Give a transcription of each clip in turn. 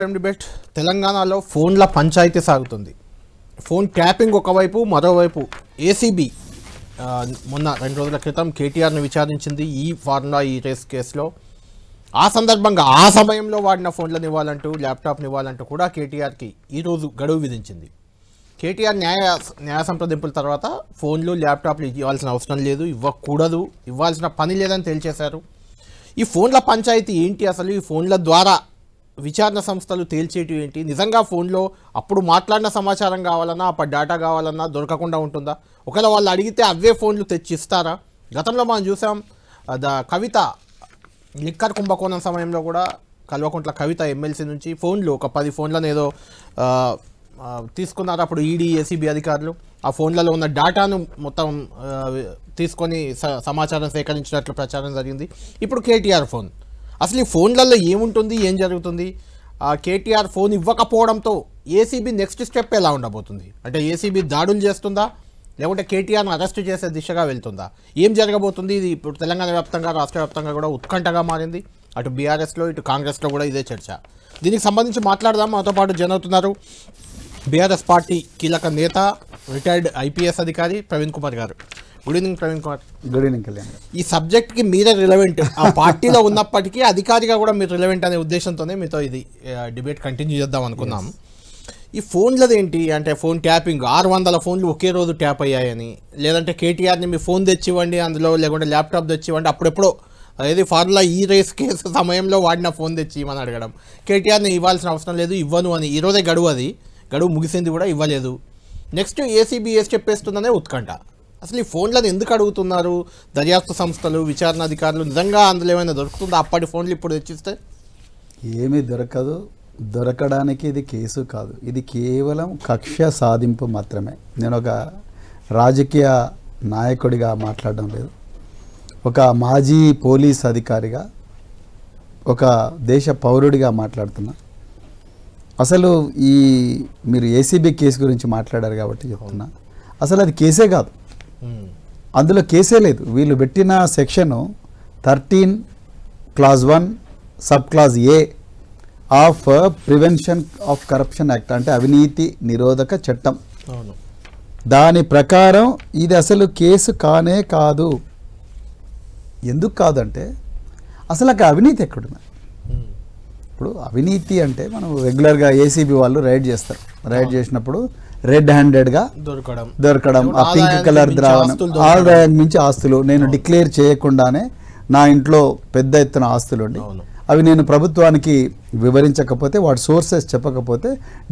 Debate తెలంగాణలో ఫోన్ల పంచాయతీ సాగుతుంది. ఫోన్ ట్యాపింగ్ ఒకవైపు, మరోవైపు ఏసీబీ మొన్న 2 రోజుల క్రితం కేటీఆర్ను విచారించింది ఈ ఫార్ములా ఈ రేస్ కేసులో. ఆ సందర్భంగా ఆ సమయంలో వాడిన ఫోన్లను ఇవ్వాలంటూ, ల్యాప్టాప్ని ఇవ్వాలంటూ కూడా కేటీఆర్కి ఈరోజు గడువు విధించింది. కేటీఆర్ న్యాయ సంప్రదింపుల తర్వాత ఫోన్లు, ల్యాప్టాప్లు ఇవ్వాల్సిన అవసరం లేదు, ఇవ్వకూడదు, ఇవ్వాల్సిన పని లేదని తేల్చేశారు. ఈ ఫోన్ల పంచాయతీ ఏంటి అసలు? ఈ ఫోన్ల ద్వారా విచారణ సంస్థలు తేల్చేటివి ఏంటి? నిజంగా ఫోన్లో అప్పుడు మాట్లాడిన సమాచారం కావాలన్నా, అప్పుడు డేటా కావాలన్నా దొరకకుండా ఉంటుందా? ఒకవేళ వాళ్ళు అడిగితే అవే ఫోన్లు తెచ్చి ఇస్తారా? గతంలో మనం చూసాం కవిత లిక్కర్ కుంభకోణం సమయంలో కూడా కల్వకుంట్ల కవిత ఎమ్మెల్సీ నుంచి ఫోన్లు ఒక 10 ఫోన్లను ఏదో తీసుకున్నారు. అప్పుడు ఈడీ, ఏసీబీ అధికారులు ఆ ఫోన్లలో ఉన్న డేటాను మొత్తం తీసుకొని సమాచారం సేకరించినట్లు ప్రచారం జరిగింది. ఇప్పుడు కేటీఆర్ ఫోన్, అసలు ఈ ఫోన్లలో ఏముంటుంది, ఏం జరుగుతుంది? కేటీఆర్ ఫోన్ ఇవ్వకపోవడంతో ఏసీబీ నెక్స్ట్ స్టెప్ ఎలా ఉండబోతుంది? అంటే ఏసీబీ దాడులు చేస్తుందా, లేకుంటే కేటీఆర్ను అరెస్ట్ చేసే దిశగా వెళ్తుందా? ఏం జరగబోతుంది? ఇది ఇప్పుడు తెలంగాణ వ్యాప్తంగా, రాష్ట్ర వ్యాప్తంగా కూడా ఉత్కంఠగా మారింది. అటు బీఆర్ఎస్లో, ఇటు కాంగ్రెస్లో కూడా ఇదే చర్చ. దీనికి సంబంధించి మాట్లాడదాం. మాతో పాటు జన అవుతున్నారు బీఆర్ఎస్ పార్టీ కీలక నేత, రిటైర్డ్ ఐపీఎస్ అధికారి ప్రవీణ్ కుమార్ గారు. Good evening Praveen Kumar. Good evening Kalyan. ఈ సబ్జెక్ట్కి మీరే రిలవెంట్, ఆ పార్టీలో ఉన్నప్పటికీ అధికారిగా కూడా మీరు రిలవెంట్ అనే ఉద్దేశంతోనే మీతో ఇది డిబేట్ కంటిన్యూ చేద్దాం అనుకున్నాం. ఈ ఫోన్లది ఏంటి అంటే, ఫోన్ ట్యాపింగ్ 600 ఫోన్లు ఒకే రోజు ట్యాప్ అయ్యాయని, లేదంటే కేటీఆర్ని మీ ఫోన్ తెచ్చివ్వండి అందులో, లేకుంటే ల్యాప్టాప్ తెచ్చివ్వండి, అప్పుడెప్పుడో ఏది ఫార్ములా ఈ రేస్ కేసు సమయంలో వాడిన ఫోన్ తెచ్చి ఇవ్వని అడగడం, కేటీఆర్ని ఇవ్వాల్సిన అవసరం లేదు, ఇవ్వను అని ఈరోజే గడువు ముగిసింది కూడా, ఇవ్వలేదు. నెక్స్ట్ ఏసీబీ చెప్పేస్తుందనే ఉత్కంఠ. అసలు ఈ ఫోన్లను ఎందుకు అడుగుతున్నారు దర్యాప్తు సంస్థలు, విచారణ అధికారులు? నిజంగా అందులో ఏమైనా దొరుకుతుందా? అప్పటి ఫోన్లు ఇప్పుడు తెచ్చిస్తే ఏమీ దొరకదు. దొరకడానికి ఇది కేసు కాదు, ఇది కేవలం కక్ష సాధింపు మాత్రమే. నేను ఒక రాజకీయ నాయకుడిగా మాట్లాడడం లేదు, ఒక మాజీ పోలీస్ అధికారిగా, ఒక దేశ పౌరుడిగా మాట్లాడుతున్నా. అసలు ఈ మీరు ఏసీబీ కేసు గురించి మాట్లాడారు కాబట్టి చెప్తున్నా, అసలు అది కేసే కాదు, అందులో కేసే లేదు. వీళ్ళు పెట్టిన section 13 clause 1 sub clause A of prevention of corruption act, అంటే అవినీతి నిరోధక చట్టం. దాని ప్రకారం ఇది అసలు కేసు కానే కాదు. ఎందుకు కాదంటే, అసలు అక్కడ అవినీతి ఎక్కడున్నా? ఇప్పుడు అవినీతి అంటే మనం రెగ్యులర్గా ఏసీబీ వాళ్ళు రైడ్ చేస్తారు. రైడ్ చేసినప్పుడు రెడ్ హ్యాండెడ్గా దొరకడం, ఆ పింక్ కలర్ ద్రావణం, ఆదాయం మించి ఆస్తులు నేను డిక్లేర్ చేయకుండానే నా ఇంట్లో పెద్ద ఎత్తున ఆస్తులు ఉండి అవి నేను ప్రభుత్వానికి వివరించకపోతే, వాటి సోర్సెస్ చెప్పకపోతే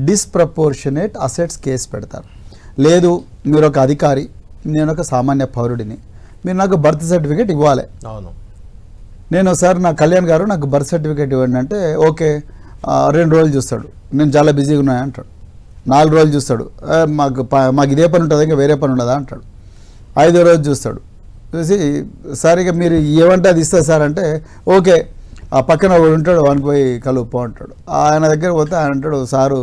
డిస్ప్రపోర్షనేట్ అసెట్స్ కేసు పెడతారు. లేదు, మీరు ఒక అధికారి, నేను ఒక సామాన్య పౌరుడిని, మీరు నాకు బర్త్ సర్టిఫికేట్ ఇవ్వాలి. నేను సార్ నా కళ్యాణ్ గారు నాకు బర్త్ సర్టిఫికేట్ ఇవ్వండి అంటే, ఓకే 2 రోజులు చూస్తాడు, నేను చాలా బిజీగా ఉన్నాను అంటాడు. 4 రోజులు చూస్తాడు, మాకు ఇదే పని ఉంటుంది, ఇంకా వేరే పని ఉండదా అంటాడు. 5వ రోజు చూస్తాడు, చూసి సార్ ఇక మీరు ఏమంటే అది ఇస్తా సార్ అంటే, ఓకే ఆ పక్కన ఒకడు ఉంటాడు, వానికి పోయి కలుపు అంటాడు. ఆయన దగ్గర పోతే ఆయన అంటాడు, సారు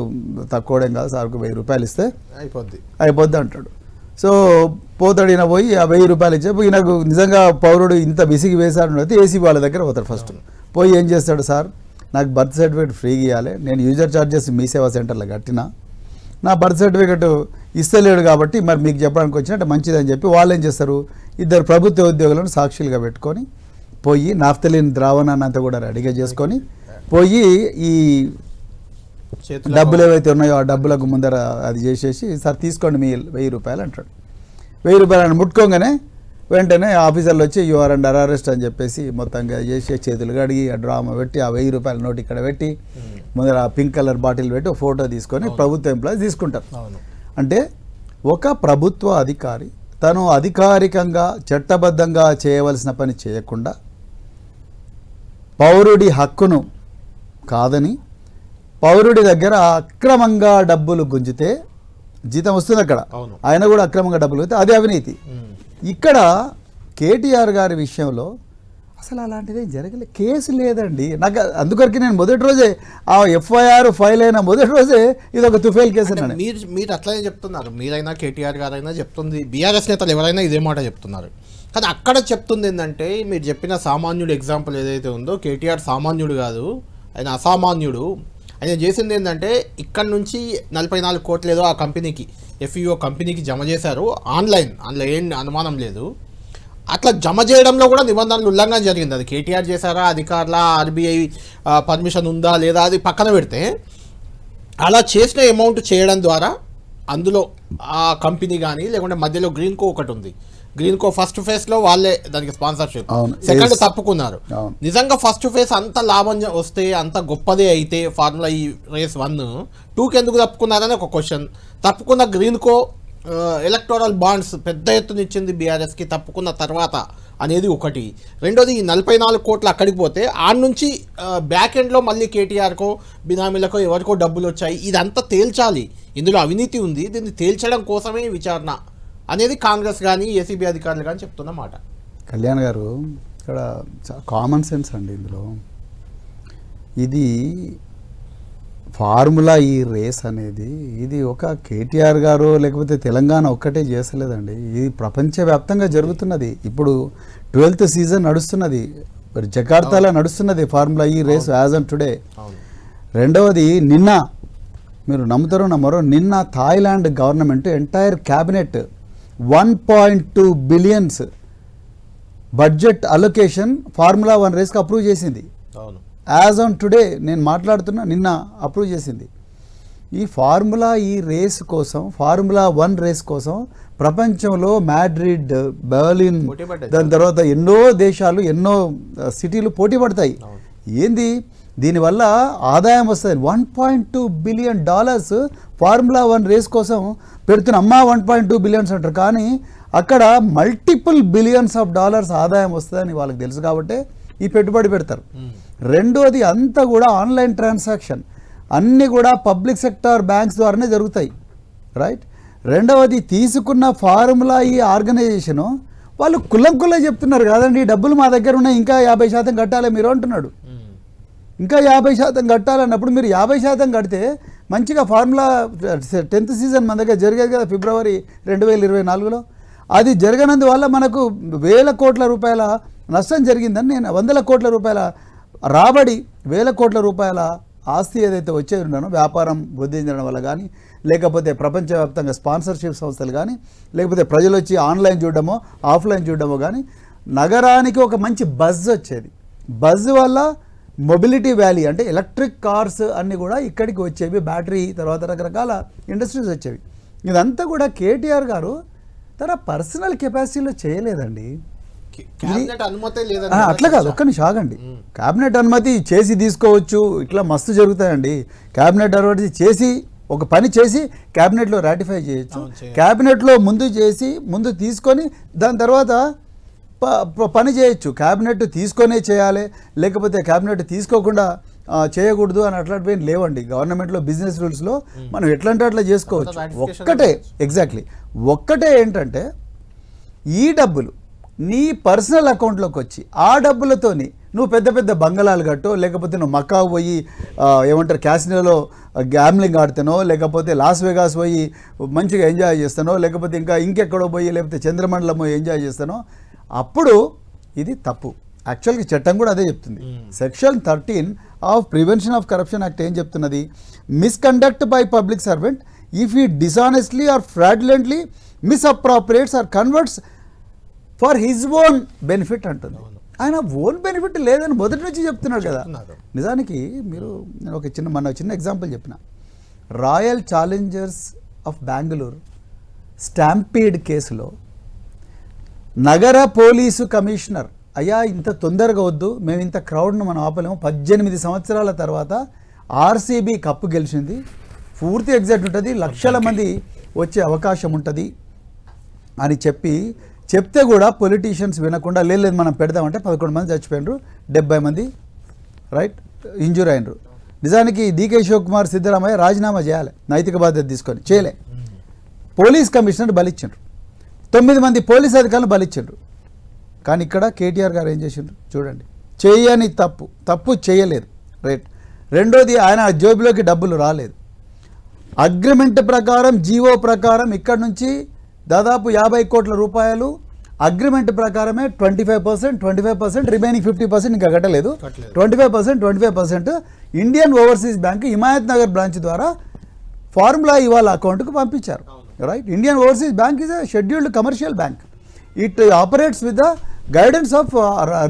తక్కువడేం కాదు, సార్కు 1000 రూపాయలు ఇస్తే అయిపోద్ది అంటాడు. సో పోతాడు, ఈయన పోయి ఆ 1000 రూపాయలు ఇచ్చే, ఈయనకు నిజంగా పౌరుడు ఇంత బిసిగి వేశాడు అయితే ఏసీ వాళ్ళ దగ్గర పోతాడు. ఫస్ట్ పోయి ఏం చేస్తాడు, సార్ నాకు బర్త్ సర్టిఫికేట్ ఫ్రీగా ఇవ్వాలి, నేను యూజర్ ఛార్జెస్ మీ సేవా సెంటర్లో కట్టినా, నా బర్త్ సర్టిఫికేట్ ఇస్తలేడు కాబట్టి మరి మీకు చెప్పడానికి వచ్చినట్టు మంచిదని చెప్పి వాళ్ళు ఏం చేస్తారు, 2 ప్రభుత్వ ఉద్యోగులను సాక్షులుగా పెట్టుకొని పోయి నాఫ్తలిన్ ద్రావణాన్ని అంతా కూడా రెడీగా చేసుకొని పోయి ఈ డబ్బులు ఏవైతే ఉన్నాయో ఆ డబ్బులకు ముందర అది చేసేసి, సార్ తీసుకోండి మీ 1000 రూపాయలు అంటాడు. 1000 రూపాయలు ముట్టుకోగానే వెంటనే ఆఫీసర్లు వచ్చి యు ఆర్ అండర్ అరెస్ట్ అని చెప్పేసి మొత్తంగా చేసి చేతులు కడిగి ఆ డ్రామా పెట్టి ఆ 1000 రూపాయల నోట్ ఇక్కడ పెట్టి ముందర ఆ పింక్ కలర్ బాటిల్ పెట్టి ఒక ఫోటో తీసుకొని ప్రభుత్వ ఎంప్లాయీస్ తీసుకుంటారు. అంటే ఒక ప్రభుత్వ అధికారి తను అధికారికంగా చట్టబద్ధంగా చేయవలసిన పని చేయకుండా పౌరుడి హక్కును కాదని పౌరుడి దగ్గర అక్రమంగా డబ్బులు గుంజితే జీతం వస్తుంది, అక్కడ ఆయన కూడా అక్రమంగా డబ్బులు అయితే అదే అవినీతి. ఇక్కడ కేటీఆర్ గారి విషయంలో అసలు అలాంటిదే జరగలేదు, కేసు లేదండి. నాకు అందుకొరకు నేను మొదటి రోజే ఆ ఎఫ్ఐఆర్ ఫైల్ అయిన మొదటి రోజే ఇది ఒక తుఫేల్ కేసు అన్నాను. మీరు అట్లనే చెప్తున్నారు, మీరైనా కేటీఆర్ గారైనా చెప్తుంది, బీఆర్ఎస్ నేతలు ఎవరైనా ఇదే మాట చెప్తున్నారు. కానీ అక్కడ చెప్తుంది ఏంటంటే, మీరు చెప్పిన సామాన్యుడు ఎగ్జాంపుల్ ఏదైతే ఉందో, కేటీఆర్ సామాన్యుడు కాదు, ఆయన అసామాన్యుడు. ఆయన చేసింది ఏంటంటే ఇక్కడ నుంచి 44 కోట్లు ఏదో ఆ కంపెనీకి FEO కంపెనీకి జమ చేశారు ఆన్లైన్, అందులో ఏం అనుమానం లేదు. అట్లా జమ చేయడంలో కూడా నిబంధనలు ఉల్లంఘన జరిగింది. అది కేటీఆర్ చేశారా, అధికారుల RBI పర్మిషన్ ఉందా లేదా అది పక్కన పెడితే, అలా చేసిన అమౌంట్ చేయడం ద్వారా అందులో ఆ కంపెనీ కానీ లేకుంటే మధ్యలో గ్రీన్కో ఒకటి ఉంది, గ్రీన్కో ఫస్ట్ ఫేజ్లో వాళ్ళే దానికి స్పాన్సర్షిప్, సెకండ్ తప్పుకున్నారు. నిజంగా ఫస్ట్ ఫేజ్ అంత లాభం వస్తే అంత గొప్పదే అయితే ఫార్ములా ఈ రేస్ 1, 2కి ఎందుకు తప్పుకున్నారని ఒక క్వశ్చన్. తప్పుకున్న గ్రీన్కో ఎలక్టోరల్ బాండ్స్ పెద్ద ఎత్తున ఇచ్చింది బీఆర్ఎస్కి తప్పుకున్న తర్వాత అనేది ఒకటి. రెండోది ఈ 44 కోట్లు అక్కడికి పోతే ఆడ నుంచి బ్యాక్ ఎండ్లో మళ్ళీ కేటీఆర్కో బినామీలకో ఎవరికో డబ్బులు వచ్చాయి. ఇదంతా తేల్చాలి, ఇందులో అవినీతి ఉంది, దీన్ని తేల్చడం కోసమే విచారణ అనేది కాంగ్రెస్ కానీ ఏసీబీ అధికారులు కానీ చెప్తున్న మాట. కళ్యాణ్ గారు ఇక్కడ కామన్ సెన్స్ అండి ఇందులో. ఇది ఫార్ములా ఈ రేస్ అనేది ఇది ఒక కేటీఆర్ గారు లేకపోతే తెలంగాణ ఒక్కటే చేసలేదండి, ఇది ప్రపంచవ్యాప్తంగా జరుగుతున్నది. ఇప్పుడు 12th సీజన్ నడుస్తున్నది, జకార్తాలో నడుస్తున్నది ఫార్ములా ఈ రేస్ యాజ్ ఆన్ టుడే. రెండవది నిన్న మీరు నమ్ముతారో నమ్మరో, నిన్న Thailand government entire cabinet 1.2 billions budget allocation formula 1 రేస్కి అప్రూవ్ చేసింది. యాజ్ ఆన్ టుడే నేను మాట్లాడుతున్నా, నిన్న అప్రూవ్ చేసింది. ఈ ఫార్ములా ఈ రేస్ కోసం, ఫార్ములా 1 రేస్ కోసం ప్రపంచంలో మాడ్రిడ్, బెర్లిన్, దాని తర్వాత ఎన్నో దేశాలు, ఎన్నో సిటీలు పోటీ పడతాయి. ఏంది దీనివల్ల ఆదాయం వస్తుంది. $1.2 బిలియన్ ఫార్ములా 1 రేస్ కోసం పెడుతున్న. అమ్మా 1.2 బిలియన్స్ అంటారు, కానీ అక్కడ మల్టిపుల్ బిలియన్స్ ఆఫ్ డాలర్స్ ఆదాయం వస్తుందని వాళ్ళకి తెలుసు కాబట్టి ఈ పెట్టుబడి పెడతారు. రెండోది అంతా కూడా ఆన్లైన్ ట్రాన్సాక్షన్, అన్నీ కూడా పబ్లిక్ సెక్టార్ బ్యాంక్స్ ద్వారానే జరుగుతాయి, రైట్. రెండవది తీసుకున్న ఫార్ములా ఈ ఆర్గనైజేషను వాళ్ళు కుల్లం చెప్తున్నారు కాదండి, డబ్బులు మా దగ్గర ఉన్నాయి, ఇంకా 50% కట్టాలి మీరు అంటున్నాడు. ఇంకా 50% కట్టాలన్నప్పుడు మీరు 50% కడితే మంచిగా ఫార్ములా 10th సీజన్ మన దగ్గర జరిగేది కదా ఫిబ్రవరి 2024లో. అది జరగనందువల్ల మనకు వేల కోట్ల రూపాయల నష్టం జరిగిందని, నేను 100 కోట్ల రూపాయల రాబడి, వేల కోట్ల రూపాయల ఆస్తి ఏదైతే వచ్చేది ఉన్నానో వ్యాపారం బుద్ధించడం వల్ల కానీ, లేకపోతే ప్రపంచవ్యాప్తంగా స్పాన్సర్షిప్ సంస్థలు కానీ, లేకపోతే ప్రజలు వచ్చి ఆన్లైన్ చూడడమో ఆఫ్లైన్ చూడడమో కానీ, నగరానికి ఒక మంచి బజ్ వచ్చేది. బజ్ వల్ల మొబిలిటీ వ్యాలీ అంటే ఎలక్ట్రిక్ కార్స్ అన్నీ కూడా ఇక్కడికి వచ్చేవి, బ్యాటరీ తర్వాత రకరకాల ఇండస్ట్రీస్ వచ్చేవి. ఇదంతా కూడా కేటీఆర్ గారు తన పర్సనల్ కెపాసిటీలో చేయలేదండి. అట్లా కాదు, ఒక్క నిమిషం ఆగండి. క్యాబినెట్ అనుమతి చేసి తీసుకోవచ్చు, ఇట్లా మస్తు జరుగుతాయండి. క్యాబినెట్ అనుమతి చేసి ఒక పని చేసి క్యాబినెట్లో రాటిఫై చేయొచ్చు, క్యాబినెట్లో ముందు తీసుకొని దాని తర్వాత పని చేయొచ్చు. క్యాబినెట్ తీసుకొనే చేయాలి, లేకపోతే క్యాబినెట్ తీసుకోకుండా చేయకూడదు అని అట్లాంటివి లేవండి. గవర్నమెంట్లో బిజినెస్ రూల్స్లో మనం ఎట్లంటే అట్లా చేసుకోవచ్చు. ఒక్కటే ఏంటంటే ఈ డబ్బులు నీ పర్సనల్ అకౌంట్లోకి వచ్చి ఆ డబ్బులతోని నువ్వు పెద్ద పెద్ద బంగళాలు కట్టో, లేకపోతే నువ్వు మక్కాకు పోయి ఏమంటారు క్యాసినోలో గ్యామ్లింగ్ ఆడుతానో, లేకపోతే లాస్ వెగాస్ పోయి మంచిగా ఎంజాయ్ చేస్తానో, లేకపోతే ఇంకెక్కడో పోయి లేకపోతే చంద్రమండలం పోయి ఎంజాయ్ చేస్తానో, అప్పుడు ఇది తప్పు. యాక్చువల్గా చట్టం కూడా అదే చెప్తుంది. Section 13 of prevention of corruption act ఏం చెప్తున్నది? Misconduct by public servant if he dishonestly or fraudulently misappropriates or converts for his own benefit అంటుంది. ఆయన ఓన్ బెనిఫిట్ లేదని మొదటి నుంచి చెప్తున్నాడు కదా. నిజానికి మీరు నేను ఒక చిన్న ఎగ్జాంపుల్ చెప్పిన. Royal Challengers of Bengaluru stampede కేసులో నగర పోలీసు కమిషనర్, అయ్యా ఇంత తొందరగా వద్దు, మేము ఇంత క్రౌడ్ను మనం ఆపలేము, 18 సంవత్సరాల తర్వాత ఆర్సీబీ కప్పు గెలిచింది, పూర్తి ఎగ్జాక్ట్ ఉంటుంది, లక్షల మంది వచ్చే అవకాశం ఉంటుంది అని చెప్తే కూడా పొలిటీషియన్స్ వినకుండా లేదు మనం పెడదామంటే 11 మంది చచ్చిపోయినారు, 70 మంది రైట్ ఇంజూర్ అయినరు. నిజానికి డీకే శివకుమార్ సిద్ధరామయ్య రాజీనామా చేయాలి, నైతిక బాధ్యత తీసుకొని చేయలే. పోలీస్ కమిషనర్ బలిచ్చిండ్రు, 9 మంది పోలీస్ అధికారులు బలిచ్చిండ్రు. కానీ ఇక్కడ కేటీఆర్ గారు ఏం చేసిండ్రు చూడండి, చేయని తప్పు చేయలేదు, రైట్. రెండోది ఆయన జోబులోకి డబ్బులు రాలేదు. అగ్రిమెంట్ ప్రకారం జీవో ప్రకారం ఇక్కడ నుంచి దాదాపు 50 కోట్ల రూపాయలు అగ్రిమెంట్ ప్రకారమే 25%, రిమైనింగ్ 50% ఇంకా కట్టలేదు. 25% Indian overseas bank Himayat Nagar branch ద్వారా ఫార్ములా ఇవాళ అకౌంట్కు పంపించారు. Right, Indian overseas bank is a scheduled commercial bank. It operates with the guidance of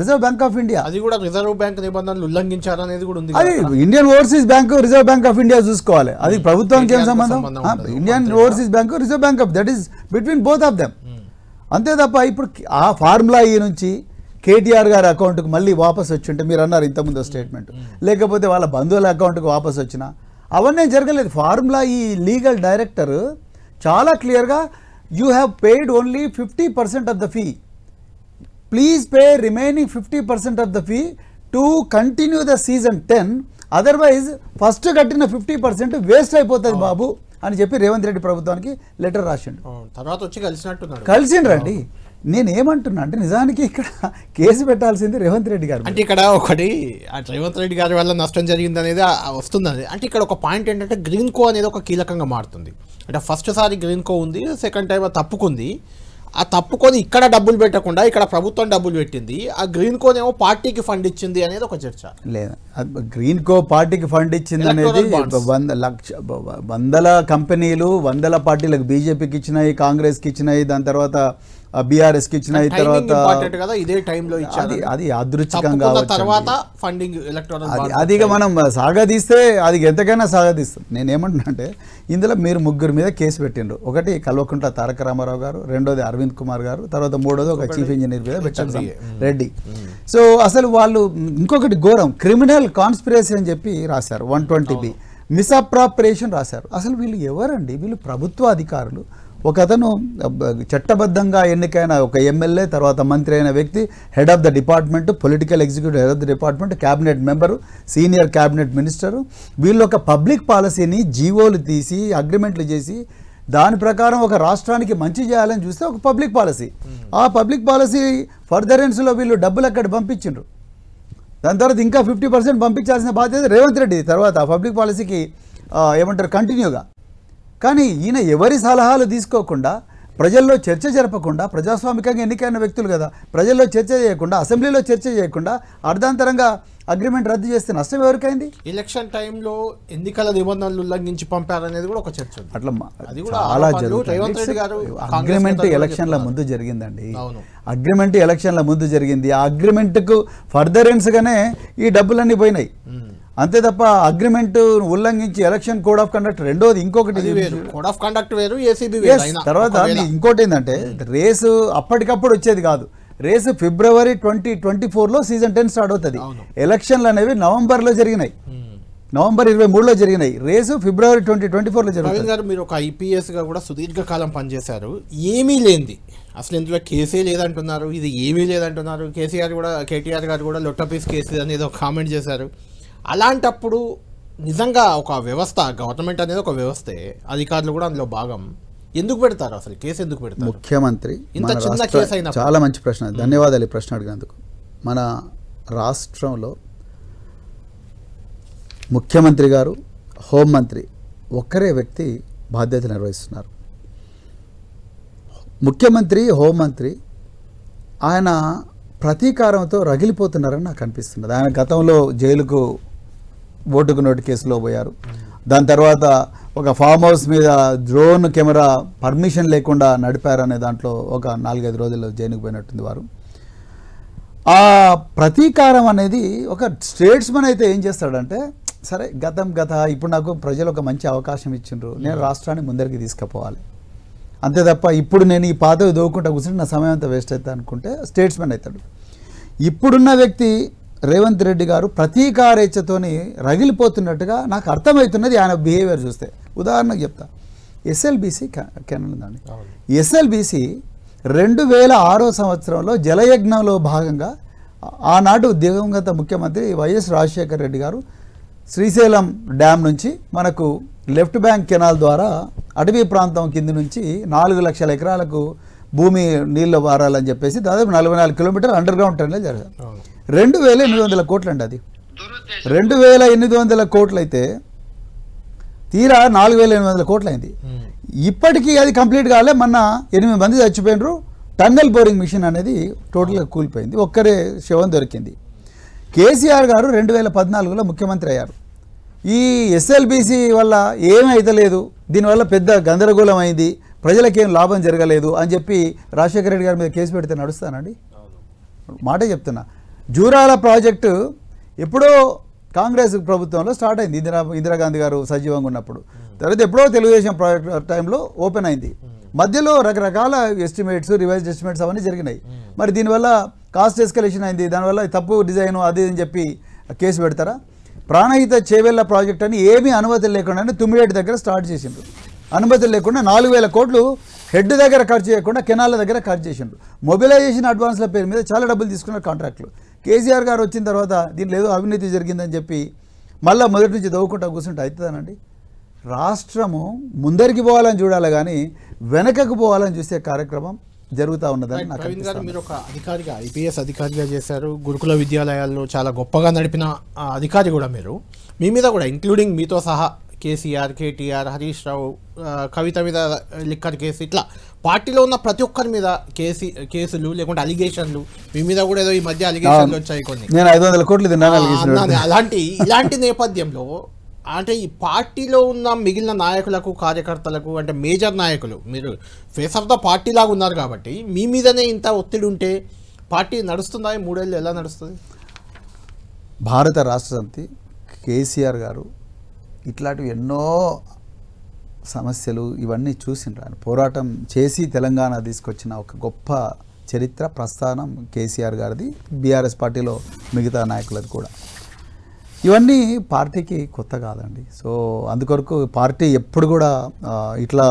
reserve bank of India. అది కూడా రిజర్వ్ బ్యాంక్ నిబంధనలు ఉల్లంఘించారనేది కూడా ఉంది. అది Indian overseas bank reserve bank of India చూసుకోవాలి. అది ప్రభుత్వానికి ఏం సంబంధం? Indian overseas bank reserve bank of, that is between both of them. అంతే తప్ప ఇప్పుడు ఆ ఫార్ములా ఈ నుంచి కేటీఆర్ గారి అకౌంట్కి మళ్ళీ వాపస్ వచ్చి ఉంటే, మీరు అన్నారు ఇంతకుముందు స్టేట్మెంట్, లేకపోతే వాళ్ళ బంధువుల అకౌంట్కి వాపస్ వచ్చినా అవన్నీ జరగలేదు. ఫార్ములా ఈ లీగల్ డైరెక్టర్ చాలా క్లియర్గా you have paid only 50% of the fee, please pay remaining 50% of the fee to continue the season 10, otherwise first కట్టిన 50% వేస్ట్ అయిపోతుంది బాబు అని చెప్పి రేవంత్ రెడ్డి ప్రభుత్వానికి లెటర్ రాసిండు. తర్వాత వచ్చి కలిసిండ్రండి. నేను ఏమంటున్నా అంటే నిజానికి ఇక్కడ కేసు పెట్టాల్సింది రేవంత్ రెడ్డి గారు. అంటే ఇక్కడ ఒకటి రేవంత్ రెడ్డి గారి వల్ల నష్టం జరిగింది అనేది వస్తుంది. అంటే ఇక్కడ ఒక పాయింట్ ఏంటంటే గ్రీన్ కో అనేది ఒక కీలకంగా మారుతుంది. అంటే ఫస్ట్ సారి గ్రీన్ కో ఉంది, సెకండ్ టైం తప్పుకుంది. ఆ తప్పుకొని ఇక్కడ డబ్బులు పెట్టకుండా ఇక్కడ ప్రభుత్వం డబ్బులు పెట్టింది, ఆ గ్రీన్ కోన్ ఏమో పార్టీకి ఫండ్ ఇచ్చింది అనేది ఒక చర్చ. లేదా గ్రీన్ కో పార్టీకి ఫండ్ ఇచ్చింది అనేది 100 కంపెనీలు 100 పార్టీలకు, బీజేపీకి ఇచ్చినాయి, కాంగ్రెస్కి ఇచ్చినాయి, దాని తర్వాత బీఆర్ఎస్కి ఇచ్చినాయి, తర్వాత ఇదే టైంలో ఇచ్చారు. అది యాదృచ్ఛికంగా తర్వాత ఫండింగ్ ఎలక్టోరల్ అదిగా మనం సాగదీస్తే అది ఎంతకైనా సాగదీస్తాం. నేనేమంటున్నా అంటే ఇందులో మీరు 3 మీద కేసు పెట్టిండ్రు. ఒకటి కల్వకుంట్ల తారక రామారావు గారు, రెండోది అరవింద్ కుమార్ గారు, తర్వాత మూడోది ఒక చీఫ్ ఇంజనీర్ మీద పెట్టారు రెడ్డి. సో అసలు వాళ్ళు ఇంకొకటి ఘోరం క్రిమినల్ కాన్స్పిరసీ అని చెప్పి రాశారు, 120B మిస్అప్రాపరేషన్ రాశారు. అసలు వీళ్ళు ఎవరండి? వీళ్ళు ప్రభుత్వ అధికారులు. ఒక అతను చట్టబద్ధంగా ఎన్నికైన ఒక ఎమ్మెల్యే, తర్వాత మంత్రి అయిన వ్యక్తి, head of the department, political executive head of the department, cabinet member, senior cabinet minister. వీళ్ళు ఒక పబ్లిక్ పాలసీని జీవోలు తీసి అగ్రిమెంట్లు చేసి దాని ప్రకారం ఒక రాష్ట్రానికి మంచి చేయాలని చూస్తే ఒక పబ్లిక్ పాలసీ, ఆ పబ్లిక్ పాలసీ ఫర్దరెన్స్లో వీళ్ళు డబ్బులు అక్కడ పంపించిండ్రు. దాని తర్వాత ఇంకా 50% పంపించాల్సిన బాధ్యత రేవంత్ రెడ్డి తర్వాత పబ్లిక్ పాలసీకి ఏమంటారు కంటిన్యూగా. కానీ ఈయన ఎవరి సలహాలు తీసుకోకుండా, ప్రజల్లో చర్చ జరపకుండా, ప్రజాస్వామికంగా ఎన్నికైన వ్యక్తులు కదా, ప్రజల్లో చర్చ చేయకుండా, అసెంబ్లీలో చర్చ చేయకుండా అర్ధాంతరంగా అగ్రిమెంట్ రద్దు చేస్తే నష్టం ఎవరికైంది? ఎలక్షన్ టైంలో ఎన్నికల నిబంధనలు ఉల్లంఘించి పంపారనేది కూడా ఒక చర్చ. అట్లా చాలా జరుగుతుంది. అగ్రిమెంట్ ఎలక్షన్ల ముందు జరిగిందండి, అగ్రిమెంట్ ఎలక్షన్ల ముందు జరిగింది. ఆ అగ్రిమెంట్కు ఫర్దరెన్స్గానే ఈ డబ్బులన్నీ పోయినాయి. అంతే తప్ప అగ్రిమెంట్ ఉల్లంఘించి ఎలక్షన్ కోడ్ ఆఫ్ కండక్ట్ రెండోది. ఇంకొకటి కోడ్ ఆఫ్ కండక్ట్ వేరు, ఏసీబీ తర్వాత ఇంకోటి ఏంటంటే రేసు అప్పటికప్పుడు వచ్చేది కాదు. రేసు ఫిబ్రవరి 2024లో సీజన్ 10 స్టార్ట్ అవుతుంది. ఎలక్షన్లు అనేవి నవంబర్లో జరిగినాయి, నవంబర్ 23లో జరిగినాయి. రేసు ఫిబ్రవరి 2024లో జరిగింది. మీరు ఒక ఐపీఎస్గా కూడా సుదీర్ఘకాలం పనిచేశారు. ఏమీ లేనిది అసలు ఇందులో కేసే లేదంటున్నారు, ఇది ఏమీ లేదంటున్నారు. కేటీఆర్ గారు కూడా లొట్టపీస్ కేసు అనేది ఒక కామెంట్ చేశారు. అలాంటప్పుడు నిజంగా ఒక వ్యవస్థ, గవర్నమెంట్ అనేది ఒక వ్యవస్థే, అధికారులు కూడా అందులో భాగం. ఎందుకు పెడతారు అసలు కేసు? ఎందుకు పెడతారు? ముఖ్యమంత్రి ఇంత చిన్న కేసు అయినా. చాలా మంచి ప్రశ్న, ధన్యవాదాలు ఈ ప్రశ్న అడిగినందుకు. మన రాష్ట్రంలో ముఖ్యమంత్రి గారు, హోంమంత్రి ఒక్కరే వ్యక్తి బాధ్యత నిర్వహిస్తున్నారు. ముఖ్యమంత్రి, హోంమంత్రి ఆయన ప్రతీకారంతో రగిలిపోతున్నారని నాకు అనిపిస్తున్నది. ఆయన గతంలో జైలుకు ఓటుకు నోటు కేసులో పోయారు. దాని తర్వాత ఒక ఫామ్ హౌస్ మీద డ్రోన్ కెమెరా పర్మిషన్ లేకుండా నడిపారనే దాంట్లో ఒక 4-5 రోజుల్లో జైలుకు పోయినట్టుంది వారు. ఆ ప్రతీకారం అనేది ఒక స్టేట్స్మన్ అయితే ఏం చేస్తాడంటే, సరే ఇప్పుడు నాకు ప్రజలు ఒక మంచి అవకాశం ఇచ్చిండ్రు, నేను రాష్ట్రాన్ని ముందరికి తీసుకుపోవాలి, అంతే తప్ప ఇప్పుడు నేను ఈ పాతవి దోవుకుంటా కూర్చుంటే నా సమయం అంతా వేస్ట్ అవుతుంది అనుకుంటే స్టేట్స్మన్ అవుతాడు. ఇప్పుడున్న వ్యక్తి రేవంత్ రెడ్డి గారు ప్రతీకారేచ్ఛతోని రగిలిపోతున్నట్టుగా నాకు అర్థమవుతున్నది ఆయన బిహేవియర్ చూస్తే. ఉదాహరణకు చెప్తా, ఎస్ఎల్బీసీ కెనాల్ ఉందండి. ఎస్ఎల్బీసీ 2006 సంవత్సరంలో జలయజ్ఞంలో భాగంగా ఆనాడు దివంగత ముఖ్యమంత్రి వైఎస్ రాజశేఖర రెడ్డి గారు శ్రీశైలం డ్యామ్ నుంచి మనకు లెఫ్ట్ బ్యాంక్ కెనాల్ ద్వారా అటవీ ప్రాంతం కింది నుంచి 4 లక్షల ఎకరాలకు భూమి నీళ్ళు వారాలని చెప్పేసి దాదాపు 44 కిలోమీటర్ అండర్ గ్రౌండ్ టన్నెల్ జరిగారు. 2800 కోట్లు అండి. అది 2800 కోట్లు అయితే తీరా 4800 కోట్లు అయింది. ఇప్పటికీ అది కంప్లీట్ కాలే. మొన్న 8 మంది చచ్చిపోయినరు, టన్నెల్ బోరింగ్ మిషన్ అనేది టోటల్గా కూలిపోయింది, ఒక్కరే శవం దొరికింది. కేసీఆర్ గారు 2014లో ముఖ్యమంత్రి అయ్యారు. ఈ ఎస్ఎల్బీసీ వల్ల ఏమైతలేదు, దీనివల్ల పెద్ద గందరగోళం అయింది, ప్రజలకేం లాభం జరగలేదు అని చెప్పి రాజశేఖర రెడ్డి గారి మీద కేసు పెడితే నడుస్తానండి? మాట చెప్తున్నా. జూరాల ప్రాజెక్టు ఎప్పుడో కాంగ్రెస్ ప్రభుత్వంలో స్టార్ట్ అయింది, ఇందిరాగాంధీ గారు సజీవంగా ఉన్నప్పుడు. తర్వాత ఎప్పుడో తెలుగుదేశం ప్రాజెక్ట్ టైంలో ఓపెన్ అయింది. మధ్యలో రకరకాల ఎస్టిమేట్స్, రివైజ్డ్ ఎస్టిమేట్స్ అవన్నీ జరిగినాయి. మరి దీనివల్ల కాస్ట్ ఎస్కలేషన్ అయింది, దానివల్ల తప్పు డిజైన్ అది అని చెప్పి కేసు పెడతారా? ప్రాణహిత చేవెళ్ళ ప్రాజెక్ట్ అని ఏమీ అనుమతులు లేకుండానే తుమ్మిడేటి దగ్గర స్టార్ట్ చేసిండ్రు. అనుమతులు లేకుండా 4000 కోట్లు హెడ్ దగ్గర ఖర్చు చేయకుండా కెనాల దగ్గర ఖర్చు చేసిండ్రు. మొబిలైజేషన్ అడ్వాన్స్ల పేరు మీద చాలా డబ్బులు తీసుకున్నారు కాంట్రాక్టులు. కేసీఆర్ గారు వచ్చిన తర్వాత దీంట్లో ఏదో అవినీతి జరిగిందని చెప్పి మళ్ళీ మొదటి నుంచి దవ్వుకుంటా కూర్చుంటే అవుతుందనండి? రాష్ట్రము ముందరికి పోవాలని చూడాలి కానీ వెనకకు పోవాలని చూసే కార్యక్రమం జరుగుతూ ఉన్నదని నాకు ప్రవీణ్ గారు, మీరు ఒక అధికారిగా ఐపీఎస్ అధికారిగా చేశారు, గురుకుల విద్యాలయాల్లో చాలా గొప్పగా నడిపిన అధికారి కూడా మీరు. మీ మీద కూడా ఇంక్లూడింగ్ మీతో సహా కేసీఆర్, కేటీఆర్, హరీష్ రావు, కవిత మీద లిక్కర్ కేసు, ఇట్లా పార్టీలో ఉన్న ప్రతి ఒక్కరి మీద కేసులు లేకుంటే అలిగేషన్లు, మీ మీద కూడా ఏదో ఈ మధ్య అలిగేషన్లు వచ్చాయి కొన్ని. నేను 500 కోట్లు తిన్నాను. ఇలాంటి నేపథ్యంలో అంటే ఈ పార్టీలో ఉన్న మిగిలిన నాయకులకు, కార్యకర్తలకు, అంటే మేజర్ నాయకులు, మీరు ఫేస్ ఆఫ్ ద పార్టీ లాగా ఉన్నారు కాబట్టి మీ మీదనే ఇంత ఒత్తిడి ఉంటే పార్టీ నడుస్తుందా? 3 ఏళ్ళు ఎలా నడుస్తుంది? భారత రాష్ట్ర సమితి కేసీఆర్ గారు ఇట్లాంటివి ఎన్నో సమస్యలు ఇవన్నీ చూసిండ్రు. ఆయన పోరాటం చేసి తెలంగాణ తీసుకొచ్చిన ఒక గొప్ప చరిత్ర ప్రస్థానం కేసీఆర్ గారిది, బీఆర్ఎస్ పార్టీలో మిగతా నాయకులది కూడా. ఇవన్నీ పార్టీకి కొత్త కాదండి. సో అందుకొరకు పార్టీ ఎప్పుడు కూడా ఇట్లా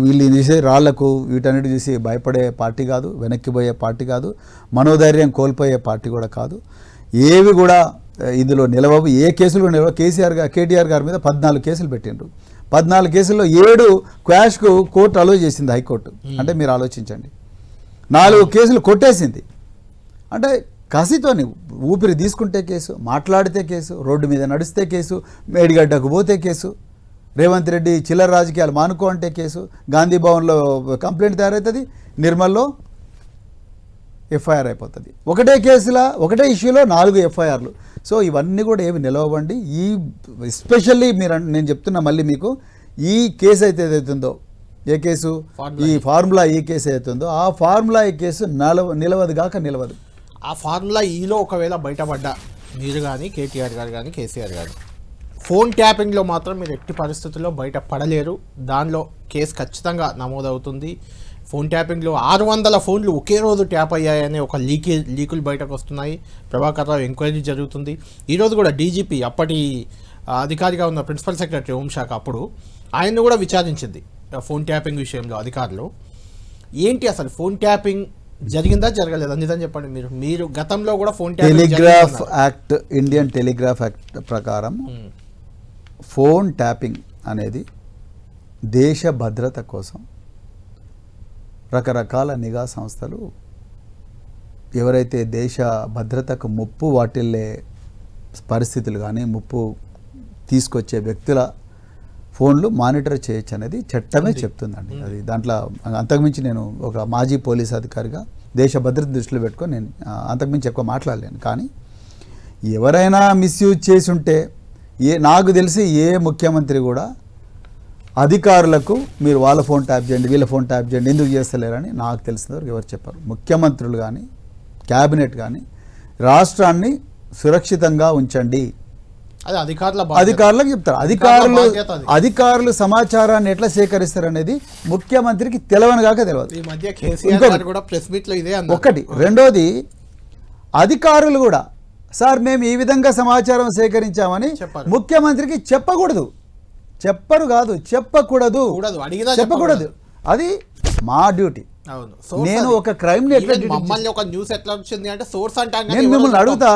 వీళ్ళు చూసే రాళ్లకు వీటన్నిటి చూసి భయపడే పార్టీ కాదు, వెనక్కిపోయే పార్టీ కాదు, మనోధైర్యం కోల్పోయే పార్టీ కూడా కాదు. ఏవి కూడా ఇందులో నిలవవు, ఏ కేసులు కూడా నిలవవు. కేటీఆర్ గారి మీద 14 కేసులు పెట్టిండ్రు. 14 కేసుల్లో 7 క్వాష్కు కోర్టు అలో చేసింది, హైకోర్టు. అంటే మీరు ఆలోచించండి, 4 కేసులు కొట్టేసింది. అంటే కసితోని ఊపిరి తీసుకుంటే కేసు, మాట్లాడితే కేసు, రోడ్డు మీద నడిస్తే కేసు, మేడిగడ్డకు పోతే కేసు, రేవంత్ రెడ్డి చిల్లర రాజకీయాలు మానుకో అంటే కేసు, గాంధీ భవన్లో కంప్లైంట్ తయారవుతుంది, నిర్మల్లో ఎఫ్ఐఆర్ అయిపోతుంది. ఒకటే కేసులో ఒకటే ఇష్యూలో 4 ఎఫ్ఐఆర్లు. సో ఇవన్నీ కూడా ఏమి నిలవండి. ఈ ఎస్పెషల్లీ నేను చెప్తున్నా మళ్ళీ మీకు, ఈ కేసు అయితే ఏదైతుందో, ఏ కేసు, ఈ ఫార్ములా ఈ కేసు ఏదైతుందో ఆ ఫార్ములా ఈ కేసు నిలవదు కాక నిలవదు. ఆ ఫార్ములా ఈలో ఒకవేళ బయటపడ్డా మీరు కానీ, కేటీఆర్ గారు కానీ, కేసీఆర్ గారు, ఫోన్ ట్యాపింగ్లో మాత్రం మీరు ఎట్టి పరిస్థితుల్లో బయట పడలేరు. దానిలో కేసు ఖచ్చితంగా నమోదవుతుంది. ఫోన్ ట్యాపింగ్లో 600 ఫోన్లు ఒకే రోజు ట్యాప్ అయ్యాయనే ఒక లీకులు బయటకు వస్తున్నాయి. ప్రభాకర్ రావు ఎంక్వైరీ జరుగుతుంది. ఈరోజు కూడా డీజీపీ, అప్పటి అధికారిగా ఉన్న ప్రిన్సిపల్ సెక్రటరీ హోంశాఖ, అప్పుడు ఆయన్ని కూడా విచారించింది ఫోన్ ట్యాపింగ్ విషయంలో అధికారులు. ఏంటి అసలు ఫోన్ ట్యాపింగ్ జరిగిందా జరగలేదా నిజం చెప్పండి. మీరు గతంలో కూడా phone telegraph act, Indian telegraph act ప్రకారం ఫోన్ ట్యాపింగ్ అనేది దేశ భద్రత కోసం రకరకాల నిఘా సంస్థలు ఎవరైతే దేశ భద్రతకు ముప్పు వాటిల్లే పరిస్థితులు కానీ ముప్పు తీసుకొచ్చే వ్యక్తుల ఫోన్లు మానిటర్ చేయొచ్చు అనేది చట్టమే చెప్తుందండి. అది దాంట్లో అంతకుమించి నేను ఒక మాజీ పోలీస్ అధికారిగా దేశ భద్రత దృష్టిలో పెట్టుకొని నేను అంతకుమించి ఎక్కువ మాట్లాడలేను. కానీ ఎవరైనా మిస్యూజ్ చేసి ఉంటే నాకు తెలిసి ఏ ముఖ్యమంత్రి కూడా అధికారులకు మీరు వాళ్ళ ఫోన్ ట్యాప్ చేయండి, వీళ్ళ ఫోన్ ట్యాప్ చేయండి ఎందుకు చేస్తలేరని నాకు తెలిసిన వరకు ఎవరు చెప్పారు. ముఖ్యమంత్రులు కానీ క్యాబినెట్ కానీ రాష్ట్రాన్ని సురక్షితంగా ఉంచండి, అది అధికారులకు చెప్తారు. అధికారులు సమాచారాన్ని ఎట్లా సేకరిస్తారు ముఖ్యమంత్రికి తెలవని కాక తెలియదు. ఒకటి. రెండోది, అధికారులు కూడా సార్ మేము ఈ విధంగా సమాచారం సేకరించామని ముఖ్యమంత్రికి చెప్పకూడదు. చెప్పరు కాదు, చెప్పకూడదు. అది మా డ్యూటీ. నేను ఒక క్రైమ్ మిమ్మల్ని అడుగుతా,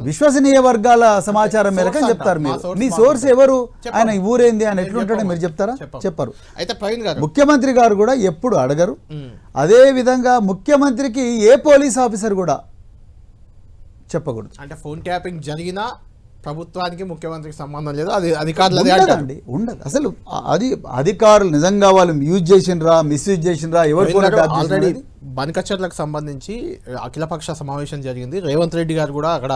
విశ్వసనీయ వర్గాల సమాచారం మేరకు చెప్తారు. మీరు మీ సోర్స్ ఎవరు, ఆయన ఊరేంది, ఆయన ఎట్లుంటాడో మీరు చెప్తారా? చెప్పరు. ముఖ్యమంత్రి గారు కూడా ఎప్పుడు అడగరు. అదే విధంగా ముఖ్యమంత్రికి ఏ పోలీస్ ఆఫీసర్ కూడా చెప్పకూడదు. అంటే ఫోన్ ట్యాపింగ్ జరిగినా ప్రభుత్వానికి ముఖ్యమంత్రికి సంబంధం లేదు, అది అధికారులదే అంటారు. ఉండదండి, ఉండదు అసలు. అది అధికారులు నిజంగా వాళ్ళు యూజ్ చేసినరా మిస్యూజ్ చేసినరా ఎవరు ఆల్రెడీ బనకచర్లకు సంబంధించి అఖిలపక్ష సమావేశం జరిగింది. రేవంత్ రెడ్డి గారు కూడా అక్కడ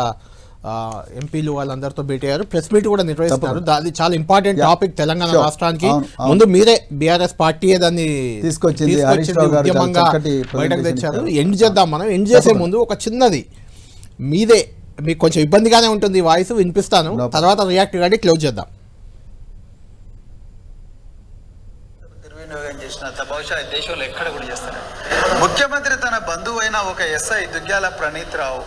ఎంపీలు వాళ్ళందరితో భేటీ అయ్యారు, ప్రెస్ మీట్ కూడా నిర్వహిస్తున్నారు. అది చాలా ఇంపార్టెంట్ టాపిక్ తెలంగాణ రాష్ట్రానికి. ముందు మీరే బీఆర్ఎస్ పార్టీ దాన్ని తీసుకొచ్చింది, ఉద్యమంగా బయటకు తెచ్చారు. ఎండ్ చేద్దాం మనం. ఎండ్ చేసే ముందు ఒక చిన్నది మీదే, మీకు కొంచెం ఇబ్బందిగానే ఉంటుంది వాయిస్, వినిపిస్తాను, తర్వాత రియాక్ట్ కానీ క్లోజ్ చేద్దాం. బహుశా దేశంలో ఎక్కడ కూడా చేస్తారు. ముఖ్యమంత్రి తన బంధువు అయిన ఒక ఎస్ఐ దుగ్గ్యాల ప్రణీత్ రావు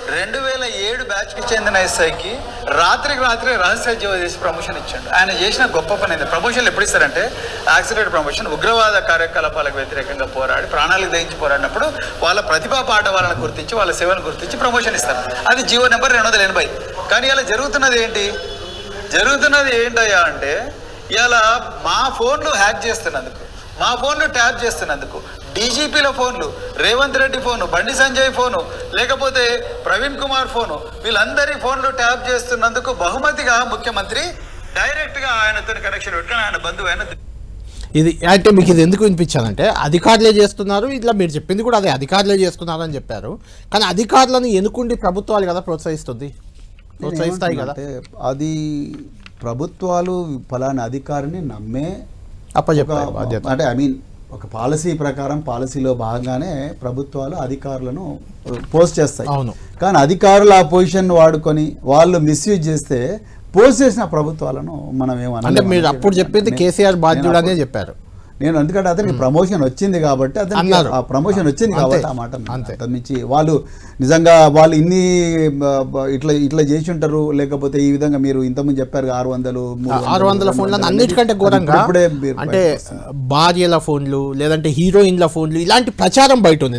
2007 బ్యాచ్కి చెందిన ఎస్ఐకి రాత్రికి రాత్రి రహస్య జీవ చేసి ప్రమోషన్ ఇచ్చాడు. ఆయన చేసిన గొప్ప పని అయింది. ప్రమోషన్లు ఎప్పుడు ఇస్తారంటే యాక్సిడెంట్ ప్రమోషన్, ఉగ్రవాద కార్యకలాపాలకు వ్యతిరేకంగా పోరాడి ప్రాణాలకు దయించి పోరాడినప్పుడు వాళ్ళ ప్రతిభా పాట వాళ్ళని గుర్తించి వాళ్ళ సేవలను గుర్తించి ప్రమోషన్ ఇస్తారు. అది జీవో నెంబర్ 280. కానీ ఇలా జరుగుతున్నది ఏంటయ్యా అంటే ఇలా మా ఫోన్లు హ్యాక్ చేస్తున్నందుకు, మా ఫోన్లు ట్యాప్ చేస్తున్నందుకు, డీజీపీల ఫోన్లు, రేవంత్ రెడ్డి ఫోను, బండి సంజయ్ ఫోను, లేకపోతే ప్రవీణ్ కుమార్ ఫోను, వీళ్ళందరి ఫోన్లు ట్యాప్ చేస్తున్నందుకు బహుమతిగా ముఖ్యమంత్రి డైరెక్ట్గా ఆయనతో కనెక్షన్ పెట్టుకుని ఆయన బంధువు ఆయన. ఇది అంటే మీకు ఇది ఎందుకు వినిపించానంటే అధికారులే చేస్తున్నారు, ఇట్లా మీరు చెప్పింది కూడా అదే, అధికారులే చేస్తున్నారు అని చెప్పారు. కానీ అధికారులను ఎన్నుకుండి ప్రభుత్వాలు కదా ప్రోత్సహిస్తాయి కదా. అది ప్రభుత్వాలు ఫలానా అధికారిని నమ్మే అప్పచెప్పాయి. అంటే ఐ మీన్ ఒక పాలసీ ప్రకారం పాలసీలో భాగంగానే ప్రభుత్వాలు అధికారులను పోస్ట్ చేస్తాయి. అవును. కానీ అధికారులు ఆ పొజిషన్ వాడుకొని వాళ్ళు మిస్యూజ్ చేస్తే పోస్ట్ చేసిన ప్రభుత్వాలను మనం అంటే మీరు అప్పుడు చెప్పింది కేసీఆర్ బాధ్యుడు అనే చెప్పారు. నేను ఎందుకంటే అతనికి ప్రమోషన్ వచ్చింది కాబట్టి అతనికి ఆ ప్రమోషన్ వచ్చింది కాబట్టి ఆ మాట అంతమించి వాళ్ళు నిజంగా వాళ్ళు ఇన్ని ఇట్లా చేసి ఉంటారు. లేకపోతే ఈ విధంగా మీరు ఇంతకుముందు చెప్పారు 600 ఫోన్లు అన్నిటికంటే ఘోరంగా అంటే భార్యల ఫోన్లు లేదంటే హీరోయిన్ల ఫోన్లు ఇలాంటి ప్రచారం బయట ఉంది.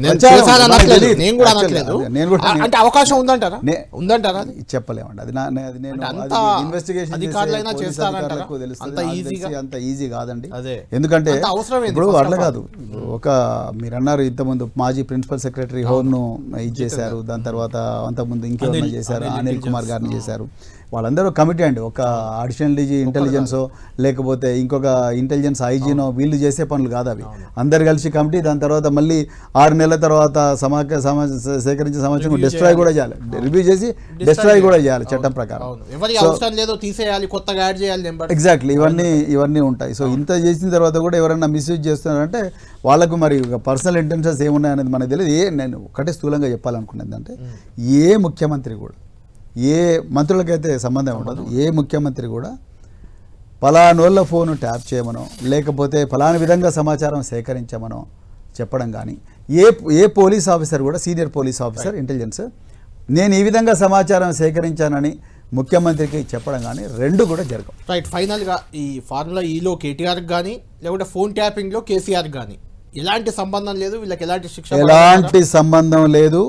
నేను కూడా అనట్లేదు, అంటే అవకాశం ఉందంటారా? చెప్పలేమండి. అది ఇన్వెస్టిగేషన్ అంత ఈజీ కాదండి. ఎందుకంటే ఇప్పుడు అట్లా కాదు. ఒక మీరు అన్నారు ఇంతకుముందు మాజీ ప్రిన్సిపల్ సెక్రటరీ హోమ్ను ఇది చేశారు, దాని తర్వాత అంతకుముందు ఇంకెవరన్నా చేశారు, అనిల్ కుమార్ గారిని చేశారు. వాళ్ళందరూ కమిటీ అండి. ఒక అడిషనల్ డీజీ ఇంటెలిజెన్సో లేకపోతే ఇంకొక ఇంటెలిజెన్స్ ఐజీనో వీళ్ళు చేసే పనులు కాదు అవి. అందరు కలిసి కమిటీ, దాని తర్వాత మళ్ళీ 6 నెలల తర్వాత సేకరించిన సమాచారం డిస్ట్రాయ్ కూడా చేయాలి, రివ్యూ చేసి డిస్ట్రాయ్ కూడా చేయాలి చట్టం ప్రకారం. ఎగ్జాక్ట్లీ ఇవన్నీ ఉంటాయి. సో ఇంత చేసిన తర్వాత కూడా ఎవరైనా మిస్యూజ్ చేస్తున్నారంటే వాళ్ళకు మరి పర్సనల్ ఇంటెన్షన్స్ ఏమున్నాయనేది మనకు తెలియదు. నేను ఒకటే స్థూలంగా చెప్పాలనుకున్నది అంటే ఏ ముఖ్యమంత్రి కూడా, ఏ మంత్రులకైతే సంబంధం ఉండదు, ఏ ముఖ్యమంత్రి కూడా ఫలానోళ్ళ ఫోను ట్యాప్ చేయమనో లేకపోతే ఫలానా విధంగా సమాచారం సేకరించమనో చెప్పడం కానీ, ఏ పోలీస్ ఆఫీసర్ కూడా, సీనియర్ పోలీస్ ఆఫీసర్ ఇంటెలిజెన్స్ నేను ఈ విధంగా సమాచారం సేకరించానని ముఖ్యమంత్రికి చెప్పడం కానీ రెండు కూడా జరగవు. రైట్. ఫైనల్గా ఈ ఫార్ములా ఈలో కేటీఆర్కి కానీ లేకుంటే ఫోన్ ట్యాపింగ్లో కేసీఆర్కి కానీ ఎలాంటి సంబంధం లేదు, వీళ్ళకి ఎలాంటి శిక్ష ఎలాంటి సంబంధం లేదు,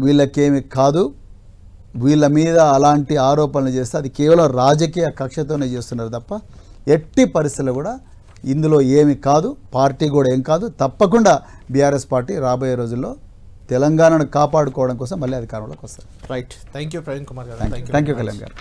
వీళ్ళకేమి కాదు. వీళ్ళ మీద అలాంటి ఆరోపణలు చేస్తే అది కేవలం రాజకీయ కక్షతోనే చేస్తున్నారు తప్ప ఎట్టి పరిస్థితుల్లో కూడా ఇందులో ఏమి కాదు. పార్టీ కూడా ఏం కాదు. తప్పకుండా బీఆర్ఎస్ పార్టీ రాబోయే రోజుల్లో తెలంగాణను కాపాడుకోవడం కోసం మళ్ళీ అధికారంలోకి వస్తారు. Right. Thank you Praveen Kumar గారు. థ్యాంక్ యూ కళ్యాణ్ గారు.